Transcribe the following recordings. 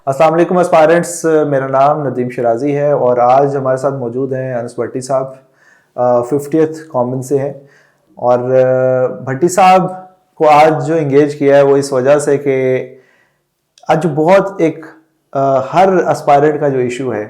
अस्सलाम वालेकुम एस्पायरेंट्स, मेरा नाम नदीम शराजी है और आज हमारे साथ मौजूद हैं अनस भट्टी साहब। 50th कॉमन से हैं और भट्टी साहब को आज जो इंगेज किया है वो इस वजह से कि आज बहुत एक हर एस्पायरेंट का जो इशू है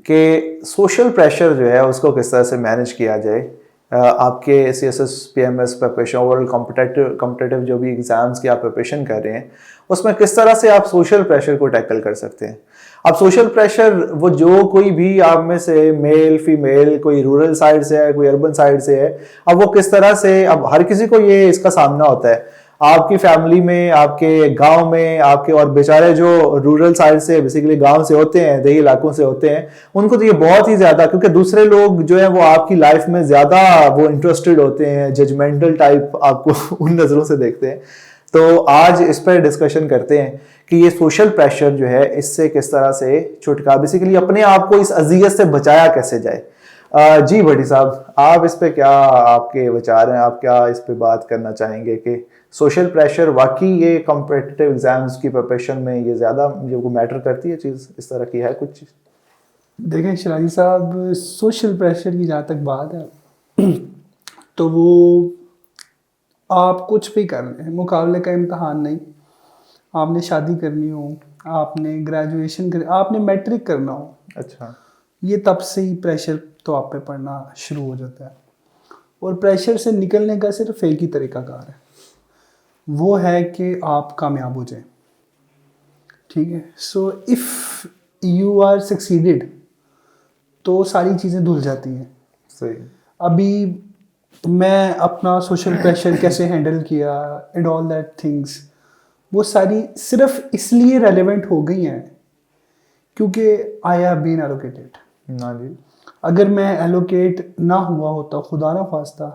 कि सोशल प्रेशर जो है उसको किस तरह से मैनेज किया जाए। आपके CSS PMS preparation overall competitive जो भी एग्जाम्स की आप प्रिपरेशन कर रहे हैं उसमें किस तरह से आप सोशल प्रेशर को टैकल कर सकते हैं। अब सोशल प्रेशर वो जो कोई भी आप में से मेल फीमेल, कोई रूरल साइड से है, कोई अर्बन साइड से है, अब वो किस तरह से, अब हर किसी को ये इसका सामना होता है। आपकी फैमिली में, आपके गांव में, आपके और बेचारे जो रूरल साइड से बेसिकली गांव से होते हैं, देही इलाकों से होते हैं, उनको तो ये बहुत ही ज्यादा, क्योंकि दूसरे लोग जो है वो आपकी लाइफ में ज्यादा वो इंटरेस्टेड होते हैं, जजमेंटल टाइप आपको उन नजरों से देखते हैं। तो आज इस पर डिस्कशन करते हैं कि ये सोशल प्रेशर जो है इससे किस तरह से छुटकारा, बेसिकली अपने आप को इस अजियत से बचाया कैसे जाए। जी भट्टी साहब, आप इस पे क्या आपके विचार हैं, आप क्या इस पे बात करना चाहेंगे कि सोशल प्रेशर वाकई ये कॉम्पिटिटिव एग्जाम्स की प्रिपरेशन में ये ज़्यादा जो मैटर करती है चीज़, इस तरह की है कुछ चीज़? देखें शराजी साहब, सोशल प्रेशर की जहाँ तक बात है तो वो आप कुछ भी कर लें, मुकाबले का इम्तहान नहीं। आपने शादी करनी हो, आपने ग्रेजुएशन कर, आपने मैट्रिक करना हो, अच्छा, ये तब से ही प्रेशर तो आप पे पड़ना शुरू हो जाता है। और प्रेशर से निकलने का सिर्फ एक ही तरीकाकार है, वो है कि आप कामयाब हो जाएं। ठीक है, so if you are succeeded तो सारी चीज़ें धुल जाती हैं। सही। अभी मैं अपना सोशल प्रेशर कैसे हैंडल किया एंड ऑल दैट थिंग्स, वो सारी सिर्फ इसलिए रेलेवेंट हो गई हैं क्योंकि आई हैव बीन एलोकेटेड। ना जी, अगर मैं एलोकेट ना हुआ होता, खुदा ना खास्ता,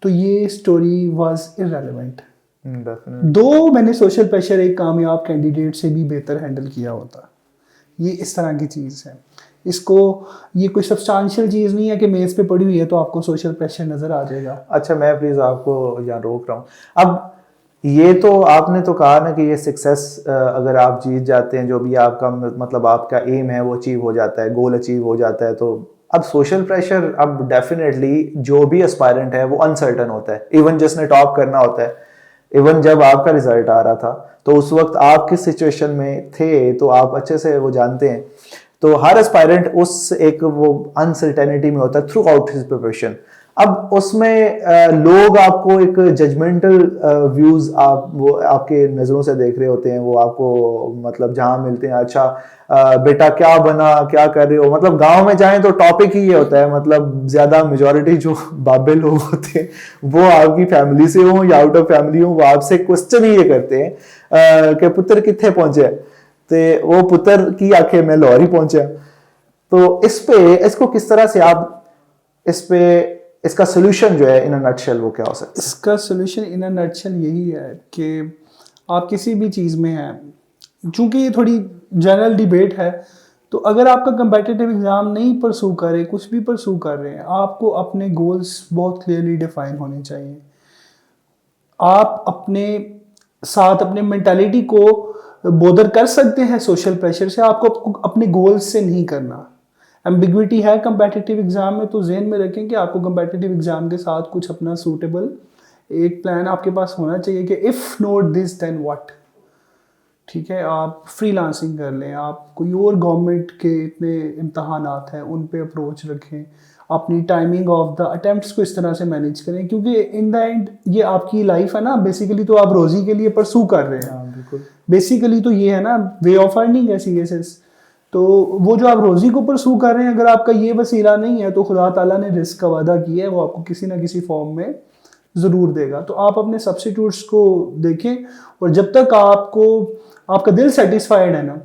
तो ये स्टोरी वाज इररेलेवेंट। डेफिनेटली। दो मैंने सोशल प्रेशर एक कामयाब कैंडिडेट से भी बेहतर हैंडल किया होता। ये इस तरह की चीज़ है। इसको, ये कोई सब्सटेंशियल चीज़ नहीं है कि मेज़ पे पड़ी हुई है तो आपको सोशल प्रेशर नज़र आ जाएगा। अच्छा, मैं प्लीज़ आपको यहाँ रोक रहा हूँ। अब ये तो आपने तो कहा ना कि ये सक्सेस, अगर आप जीत जाते हैं, जो भी आपका मतलब आपका एम है वो अचीव हो जाता है, गोल अचीव हो जाता है, तो अब सोशल प्रेशर, अब डेफिनेटली जो भी एस्पायरेंट है वो अनसर्टन होता है। इवन जिसने टॉप करना होता है, इवन जब आपका रिजल्ट आ रहा था तो उस वक्त आप किस सिचुएशन में थे तो आप अच्छे से वो जानते हैं। तो हर एस्पायरेंट उस एक वो अनसर्टेनिटी में होता है थ्रू आउट हिज प्रिपरेशन। अब उसमें लोग आपको एक जजमेंटल व्यूज आप वो आपके नज़रों से देख रहे होते हैं, वो आपको मतलब जहां मिलते हैं, अच्छा बेटा क्या बना, क्या कर रहे हो, मतलब गांव में जाएं तो टॉपिक ही ये होता है, मतलब ज्यादा मेजोरिटी जो बाबे लोग होते हैं वो आपकी फैमिली से हो या आउट ऑफ फैमिली हो, वो आपसे क्वेश्चन ही ये करते हैं कि पुत्र कितने पहुंचे, तो वो पुत्र की आंखें में लाहौर ही पहुंचा। तो इस पे, इसको किस तरह से आप इस पे, इसका सोल्यूशन जो है इन अ नटशेल वो क्या हो सकता है? इसका सोल्यूशन इन अ नटशेल यही है कि आप किसी भी चीज़ में हैं, चूंकि ये थोड़ी जनरल डिबेट है, तो अगर आपका कंपेटिटिव एग्ज़ाम नहीं परसू कर रहे, कुछ भी परसू कर रहे हैं, आपको अपने गोल्स बहुत क्लियरली डिफाइन होने चाहिए। आप अपने साथ अपने मेंटालिटी को बोदर कर सकते हैं सोशल प्रेशर से, आपको अपने गोल्स से नहीं करना। एम्बिग्विटी है कंपेटिटिव एग्जाम में, तो जेहन में रखें कि आपको कंपेटिटिव एग्जाम के साथ कुछ अपना सूटेबल एक प्लान आपके पास होना चाहिए कि if not this then what. ठीक है, आप फ्रीलांसिंग कर लें, आप कोई और गवर्नमेंट के इतने इम्तहानात हैं उन पे अप्रोच रखें, अपनी टाइमिंग ऑफ द अटेम्प्ट्स को इस तरह से मैनेज करें, क्योंकि इन द एंड ये आपकी लाइफ है ना, बेसिकली तो आप रोज़ी के लिए परसू कर रहे हैं। बिल्कुल। बेसिकली तो ये है ना, वे ऑफ अर्निंग है CSS। तो वो जो आप रोज़ी को परसू कर रहे हैं, अगर आपका ये वसीला नहीं है तो खुदा ताला ने रिस्क का वादा किया है, वो आपको किसी ना किसी फॉर्म में ज़रूर देगा। तो आप अपने सब्स्टिट्यूट्स को देखें, और जब तक आपको आपका दिल सेटिस्फाइड है ना,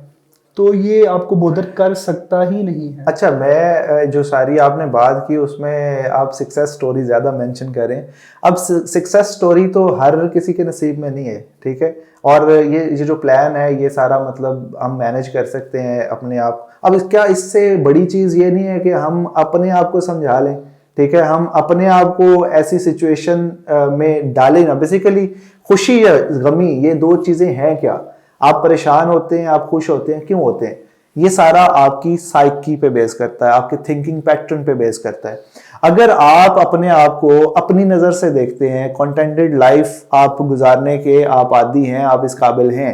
तो ये आपको बोदर कर सकता ही नहीं है। अच्छा, मैं जो सारी आपने बात की उसमें आप सक्सेस स्टोरी ज़्यादा मेंशन करें। अब सक्सेस स्टोरी तो हर किसी के नसीब में नहीं है, ठीक है, और ये जो प्लान है ये सारा मतलब हम मैनेज कर सकते हैं अपने आप। अब क्या इससे बड़ी चीज़ ये नहीं है कि हम अपने आप को समझा लें, ठीक है, हम अपने आप को ऐसी सिचुएशन में डालें ना। बेसिकली खुशी या गमी ये दो चीज़ें हैं क्या? आप परेशान होते हैं, आप खुश होते हैं, क्यों होते हैं? ये सारा आपकी साइकी पे बेस करता है, आपके थिंकिंग पैटर्न पे बेस करता है। अगर आप अपने आप को अपनी नज़र से देखते हैं, कंटेंटेड लाइफ आप गुजारने के आप आदी हैं, आप इस काबिल हैं,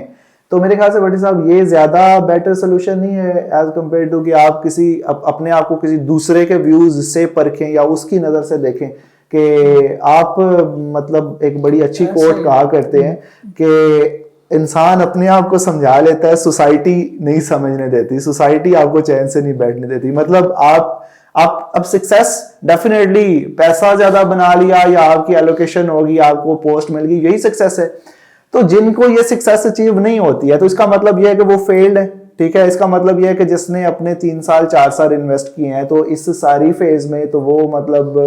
तो मेरे ख्याल से भट्टी साहब ये ज़्यादा बेटर सोल्यूशन नहीं है एज कम्पेयर टू कि आप किसी अपने आप को किसी दूसरे के व्यूज़ से परखें या उसकी नज़र से देखें कि आप मतलब एक बड़ी अच्छी कोट कहा करते हैं कि इंसान अपने आप को समझा लेता है, सोसाइटी नहीं समझने देती, सोसाइटी आपको चैन से नहीं बैठने देती। मतलब आप अब सक्सेस डेफिनेटली पैसा ज्यादा बना लिया या आपकी एलोकेशन होगी, आपको पोस्ट मिल गई, यही सक्सेस है। तो जिनको ये सक्सेस अचीव नहीं होती है तो इसका मतलब ये है कि वो फेल्ड है, ठीक है। इसका मतलब ये है कि जिसने अपने 3 साल 4 साल इन्वेस्ट किए हैं तो इस सारी फेज में तो वो मतलब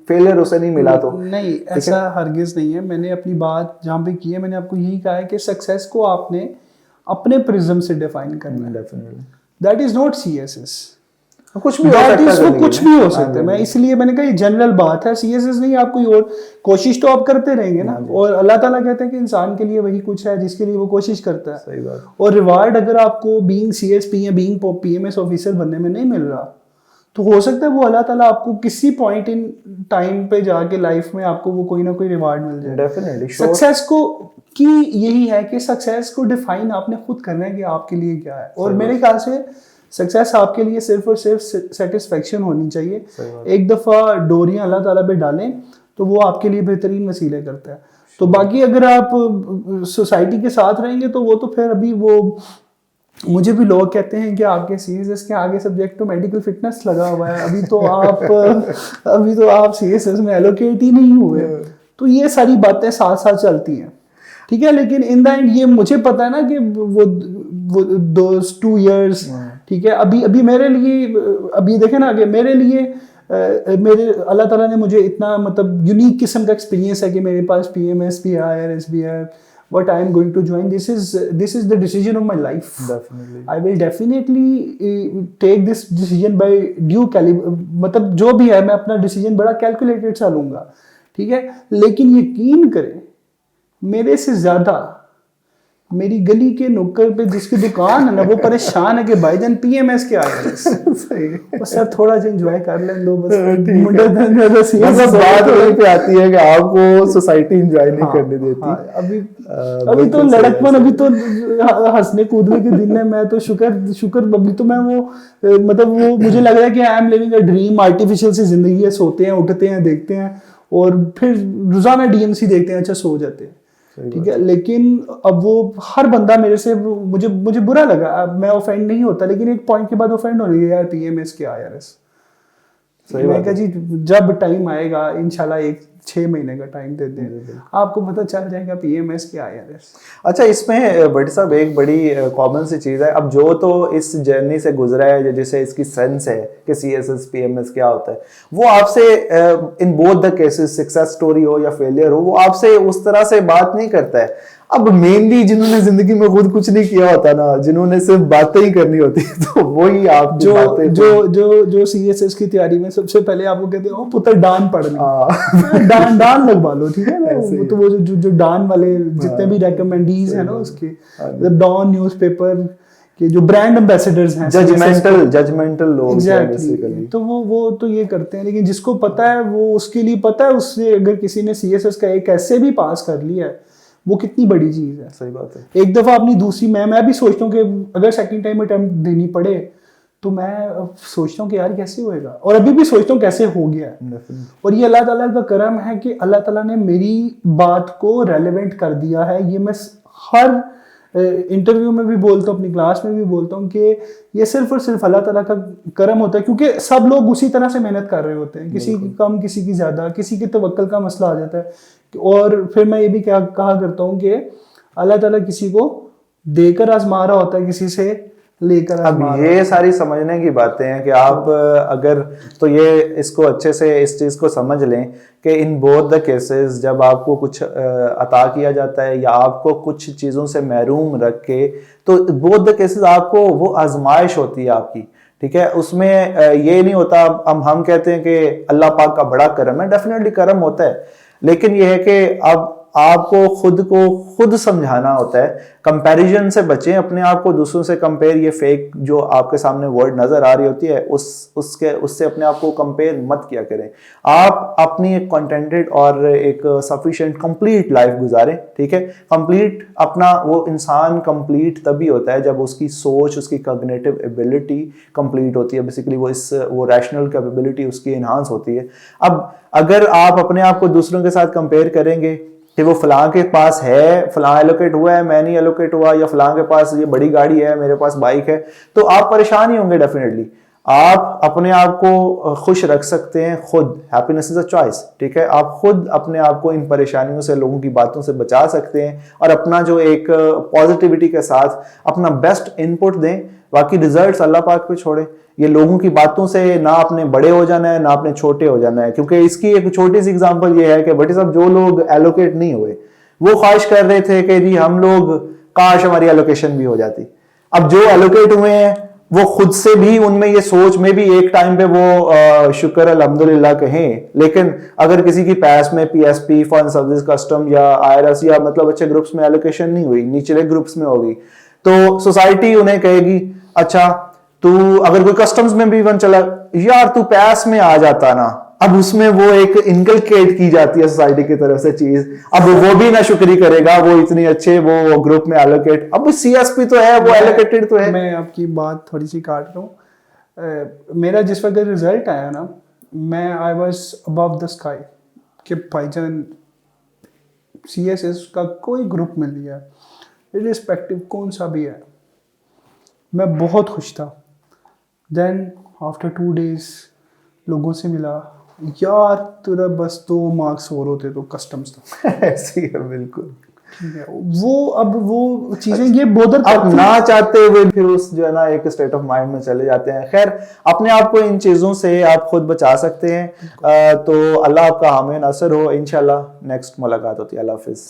फेलियर उसे नहीं मिला। तो नहीं, ऐसा हरगिज नहीं है। मैंने अपनी बात जहाँ पे की है, मैंने आपको यही कहा है कि सक्सेस को आपने अपने प्रिज्म से डिफाइन करना है। Definitely that is not CSS, कुछ भी हो सकता है, कुछ भी हो सकता है। मैं इसलिए मैंने कहा ये जनरल बात है, CSS नहीं। आप कोई और कोशिश तो आप करते रहेंगे ना, और अल्लाह ताला कहते हैं कि इंसान के लिए वही कुछ है जिसके लिए वो कोशिश करता है। सही बात। और रिवार्ड अगर आपको बीइंग CSP या बीइंग PMS ऑफिसर बनने में नहीं मिल रहा तो हो सकता है वो अल्लाह ताला आपको किसी पॉइंट इन टाइम पे जाके लाइफ में आपको वो कोई ना कोई रिवार्ड मिल जाए। डेफिनेटली सक्सेस को की यही है कि सक्सेस को डिफाइन आपने खुद करना है कि आपके लिए क्या है। और मेरे ख्याल से सक्सेस आपके लिए सिर्फ और सिर्फ सेटिस्फेक्शन होनी चाहिए। एक दफ़ा डोरियां अल्लाह ताला पे डालें तो वो आपके लिए बेहतरीन वसीले करता है। तो बाकी अगर आप सोसाइटी के साथ रहेंगे तो वो तो फिर अभी वो, मुझे भी लोग कहते हैं कि आपके CSS के आगे सब्जेक्ट तो मेडिकल फिटनेस लगा हुआ है, अभी तो आप CSS में एलोकेट ही नहीं हुए। तो ये सारी बातें साथ साथ चलती हैं, ठीक है। लेकिन इन द एंड ये मुझे पता है ना कि वो दोस 2 years, ठीक है। अभी मेरे लिए, अभी देखें ना कि मेरे लिए मेरे अल्लाह ताला ने मुझे इतना मतलब यूनिक किस्म का एक्सपीरियंस है कि मेरे पास PMS भी है, IRS भी है। What I am going to join, this is the decision of my life. Definitely. I will definitely take this decision by due caliber, मतलब जो भी है मैं अपना डिसीजन बड़ा कैलकुलेटेड सा लूंगा, ठीक है। लेकिन यकीन करें मेरे से ज्यादा मेरी गली के नुक्कड़ पे जिसकी दुकान है ना वो परेशान है कि भाईजान PMS के आए सही सर थोड़ा सा एंजॉय कर लें दो बस। मतलब बात वहीं पे आती है कि आपको सोसाइटी एंजॉय नहीं करने देती। अभी तो लड़कपन, अभी तो हंसने कूदने के दिन है। मैं तो शुक्र अभी तो मैं वो मतलब वो मुझे लग रहा है कि I am living a dream. Artificial सी जिंदगी है, सोते हैं, उठते हैं, देखते हैं और फिर रोजाना DMC देखते हैं, अच्छा सो जाते हैं, ठीक है। लेकिन अब वो हर बंदा मेरे से मुझे बुरा लगा, मैं ऑफेंड नहीं होता, लेकिन एक पॉइंट के बाद ऑफेंड होने लगे यार PMS के IRS। मैं कहा जी जब टाइम आएगा इंशाल्लाह 6 महीने का टाइम दे दें, आपको पता चल जाएगा PMS के IRS। अच्छा, इसमें भट्टी साहब एक बड़ी कॉमन सी चीज़ है, अब जो तो इस जर्नी से गुजरा है, जिसे इसकी सेंस है कि CSS PMS क्या होता है, वो आपसे in both the cases success story हो या फेलियर हो, वो आपसे उस तरह से बात नहीं करता है। अब मेनली जिन्होंने जिंदगी में खुद कुछ नहीं किया होता ना, जिन्होंने सिर्फ बातें ही करनी होती है, तो वही आप जो CSS की तैयारी में सबसे पहले आपको कहते हैं पुत्र डान पढ़ लो, डान लगवा लो, ठीक है ना। तो वो जो डान वाले जितने भी रेकमेंडीज है ना उसके, डॉन न्यूज़पेपर के जो ब्रांड एम्बेसडर्स हैं, जजमेंटल लोग हैं बेसिकली, तो वो तो ये करते हैं। लेकिन जिसको पता है वो उसके लिए पता है, उससे अगर किसी ने CSS का एक ऐसे भी पास कर लिया है वो कितनी बड़ी चीज है। सही बात है। एक दफा अपनी दूसरी मैं भी सोचता हूँ कि अगर सेकंड टाइम अटेम्प्ट देनी पड़े तो मैं सोचता हूँ कि यार कैसे होएगा, और अभी भी सोचता हूँ कैसे हो गया है। और ये अल्लाह ताला का करम है कि अल्लाह ताला ने मेरी बात को रेलेवेंट कर दिया है। ये मैं हर इंटरव्यू में भी बोलता हूँ, अपनी क्लास में भी बोलता हूँ कि ये सिर्फ और सिर्फ अल्लाह ताला का करम होता है, क्योंकि सब लोग उसी तरह से मेहनत कर रहे होते हैं, किसी की कम, किसी की ज़्यादा, किसी के तवक्कल का मसला आ जाता है। और फिर मैं ये भी कहा करता हूँ कि अल्लाह ताला किसी को देकर आजमा रहा होता है, किसी से लेकर। अब ये सारी समझने की बातें हैं कि आप अगर तो ये इसको अच्छे से इस चीज़ को समझ लें कि इन बोथ द केसेस जब आपको कुछ अता किया जाता है या आपको कुछ चीज़ों से महरूम रख के, तो बोथ द केसेस आपको वो आजमाइश होती है आपकी, ठीक है। उसमें ये नहीं होता हम कहते हैं कि अल्लाह पाक का बड़ा करम है, डेफिनेटली करम होता है, लेकिन ये है कि अब आपको खुद को खुद समझाना होता है। कंपैरिजन से बचें, अपने आप को दूसरों से कंपेयर, ये फेक जो आपके सामने वर्ड नजर आ रही होती है उससे अपने आप को कंपेयर मत किया करें। आप अपनी एक कंटेंटेड और एक सफिशिएंट कंप्लीट लाइफ गुजारें, ठीक है। कंप्लीट अपना, वो इंसान कंप्लीट तभी होता है जब उसकी सोच, उसकी कॉग्निटिव एबिलिटी कंप्लीट होती है। बेसिकली वो रैशनल कैपेबिलिटी उसकी एनहांस होती है। अब अगर आप अपने आप को दूसरों के साथ कंपेयर करेंगे कि वो फलां के पास है, फलां एलोकेट हुआ है, मैं नहीं एलोकेट हुआ, या फलां के पास ये बड़ी गाड़ी है, मेरे पास बाइक है, तो आप परेशान ही होंगे डेफिनेटली। आप अपने आप को खुश रख सकते हैं खुद। हैप्पीनेस इज अ चॉइस, ठीक है। आप खुद अपने आप को इन परेशानियों से, लोगों की बातों से बचा सकते हैं और अपना जो एक पॉजिटिविटी के साथ अपना बेस्ट इनपुट दें। बाकी रिजल्ट्स अल्लाह पाक पे छोड़े। ये लोगों की बातों से ना आपने बड़े हो जाना है, ना आपने छोटे हो जाना है। क्योंकि इसकी एक छोटी सी एग्जांपल ये है कि भट्टी साहब, जो लोग एलोकेट नहीं हुए वो ख्वाहिश कर रहे थे कि जी हम लोग, काश हमारी एलोकेशन भी हो जाती। अब जो एलोकेट हुए हैं वो खुद से भी, उनमें ये सोच में भी एक टाइम पे वो शुक्र अल्हम्दुलिल्लाह कहें, लेकिन अगर किसी की पास में पीएसपी, फॉरेन सर्विस कस्टम या आईआरएस या मतलब अच्छे ग्रुप्स में एलोकेशन नहीं हुई, निचले ग्रुप्स में होगी, तो सोसाइटी उन्हें कहेगी अच्छा तू अगर कोई कस्टम्स में भी बन चला, यार तू पैस में आ जाता ना। अब उसमें वो एक इनकलकेट की जाती है सोसाइटी की तरफ से चीज। अब वो भी ना शुक्री करेगा, वो इतनी अच्छे वो ग्रुप में एलोकेट, अब सीएसपी तो है, वो एलोकेटेड तो है। मैं आपकी बात थोड़ी सी काट रहा हूँ। मेरा जिस वक्त रिजल्ट आया ना, मैं I was above the sky कि भाईजान सीएसएस का कोई ग्रुप मिल गया, इरिस्पेक्टिव कौन सा भी है, मैं बहुत खुश था। देन आफ्टर 2 days लोगों से मिला, यार तेरा बस 2 मार्क्स और होते तो कस्टम्स था। ऐसी है बिल्कुल। ठीक है, वो चीजें ये बोदर आप ना चाहते हुए फिर उस जो है ना एक स्टेट ऑफ माइंड में चले जाते हैं। खैर, अपने आप को इन चीजों से आप खुद बचा सकते हैं। तो अल्लाह आपका हामी नासर हो। इंशाल्लाह नेक्स्ट मुलाकात होती है। अल्लाह हाफिज।